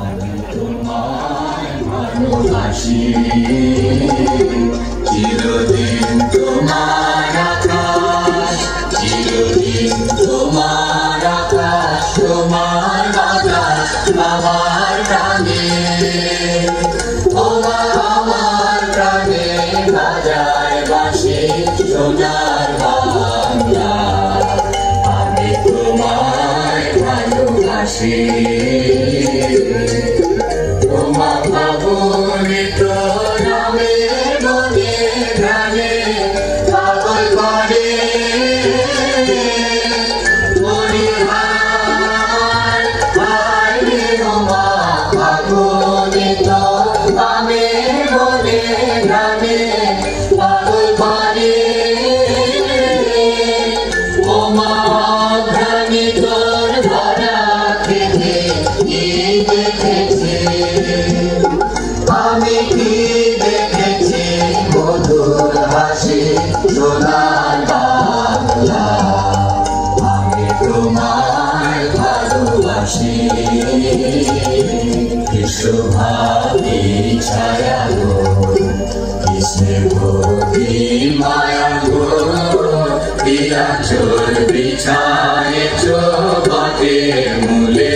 আমি তোমায় ভালোবাসি চিরদিন তোমার আকাশ চিরদিন তোমার আকাশ তোমার বাতাস আমার প্রাণে আমার প্রাণে বাজায় বাঁশি সোনার বাংলা আমি তোমায় ভালোবাসি তোমার ভাবনিত নামে মনে প্রাণে পাগল করে ভাবনিত নামে মনে প্রাণে পাগল করে তোর ধরা থেকে কি দেখেছি আমি কি দেখেছি মধুর হাসি সোনার বাংলা আমি তোমায় ভালোবাসি শোভাবি ছায়া গো স্নেহ মায়া গো চোর বিছায়েছ বাটের মূলে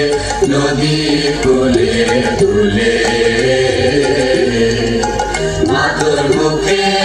নদী ফুলে ফুলে মাতর মুখে